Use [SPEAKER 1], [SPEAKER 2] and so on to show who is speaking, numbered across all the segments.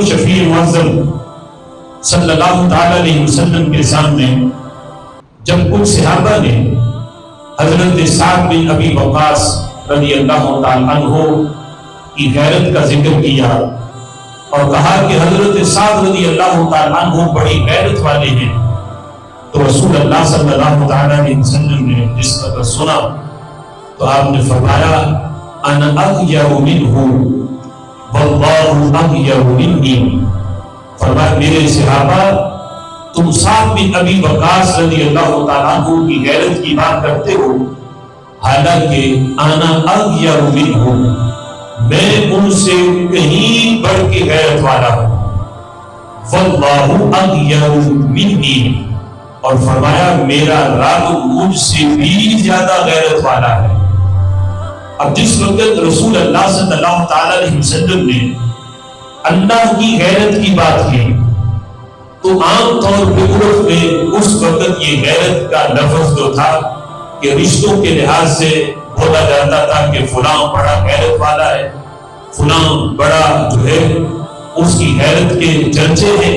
[SPEAKER 1] شفیع معظم صلی اللہ تعالی علیہ وسلم کے سامنے جب کچھ صحابہ نے حضرت سعد بن ابی وقاص رضی اللہ تعالی عنہ کی غیرت کا ذکر کیا اور کہا کہ حضرت سعد رضی اللہ تعالی عنہ بڑی غیرت والے ہیں، تو رسول اللہ صلی اللہ تعالی علیہ وسلم نے جس طرح سنا تو آپ نے فرمایا انا اغیر منہ واللہ اغیر منی، فرمایا میرے صحابہ تم سعد بن ابی وقاص رضی اللہ تعالیٰ عنہ کی غیرت کی بات کرتے ہو، حالانکہ انا اغیر منہ، میں ان سے کہیں بڑھ کے غیرت والا ہوں، واللہ اغیر منی، اور فرمایا میرا رب مجھ سے بھی زیادہ غیرت والا ہے۔ اب جس وقت رسول اللہ صلی اللہ تعالی علیہ وسلم نے اللہ کی غیرت کی بات کی تو عام طور پہ عرف میں اس وقت یہ غیرت کا لفظ جو تھا کہ رشتوں کے لحاظ سے بولا جاتا تھا کہ فلاں بڑا غیرت والا ہے، فلاں بڑا جو ہے اس کی غیرت کے چرچے ہیں،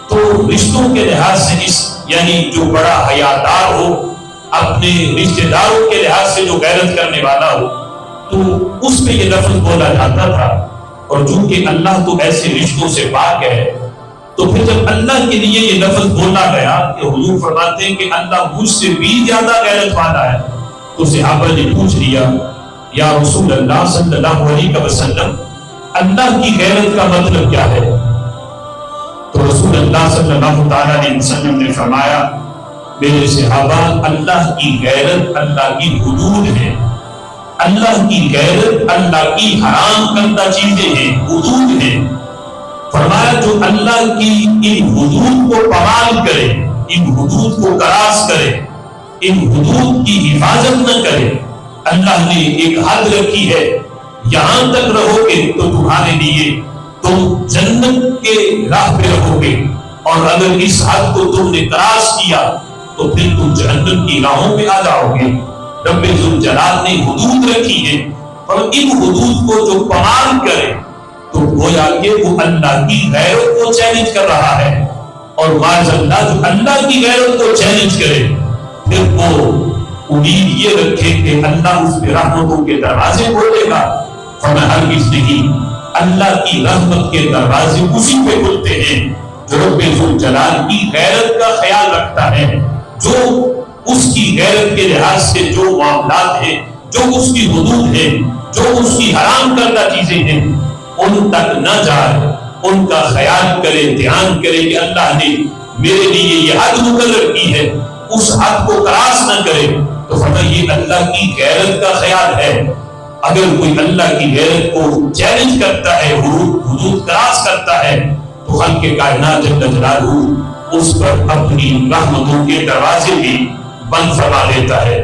[SPEAKER 1] تو رشتوں کے لحاظ سے اس یعنی جو بڑا حیادار ہو، اپنے رشتہ داروں کے لحاظ سے جو غیرت کرنے والا ہو تو اس میں یہ لفظ بولا جاتا تھا۔ اور چونکہ اللہ تو ایسے رشتوں سے پاک ہے تو پھر جب اللہ کے لیے یہ لفظ بولا گیا کہ حضور فرماتے ہیں کہ اللہ مجھ سے بھی زیادہ غیرت والا ہے، تو صحابہ نے پوچھ لیا یا رسول اللہ صلی اللہ علیہ وسلم اللہ کی غیرت کا مطلب کیا ہے؟ تو رسول اللہ صلی اللہ تعالی علیہ وسلم نے فرمایا میرے صحابہ اللہ کی غیرت اللہ کی حدود ہے، اللہ کی غیرت اللہ کی حرام کردہ چیزیں ہیں، حدود ہیں۔ فرمایا جو اللہ کی ان حدود کو پامال کرے، ان حدود کو کراس کرے، ان حدود کی حفاظت نہ کرے، اللہ نے ایک حد رکھی ہے، یہاں تک رہو گے تو تمہارے لیے تم جنت کے راہ پہ رہو گے، اور اگر اس حد کو تم نے کراس کیا تو پھر تم جہنم کی راہوں پہ آ جاؤ گے۔ رب ذوالجلال نے حدود رکھی ہے، اور ان حدود کو جو پامال کرے تو گویا کہ وہ اللہ کی غیرت کو چیلنج کر رہا ہے، اور معاذ اللہ جو اللہ کی غیرت کو چیلنج کرے پھر وہ امید یہ رکھے کہ اللہ اس پہ رحمتوں کے دروازے کھولے گا، فرمایا ہرگز نہیں، اللہ کی رحمت کے دروازے اسی پہ کھلتے ہیں جو رب ذوالجلال کی غیرت کا خیال رکھتا ہے، جو اس کی غیرت کے لحاظ سے جو معاملات ہیں، جو اس کی حدود ہیں، جو اس کی حرام کردہ چیزیں ہیں ان تک نہ جائے، ان کا خیال کرے، دھیان کرے کہ اللہ نے میرے لیے یہ حد مقرر کی ہے، اس حد کو کراس نہ کرے، تو فرمایا یہ اللہ کی غیرت کا خیال ہے۔ اگر کوئی اللہ کی غیرت کو چیلنج کرتا ہے، حدود کراس کرتا ہے، تو خالق کائنات جل جلالہ اس پر اپنی رحمتوں کے دروازے بھی بند فرما دیتا ہے۔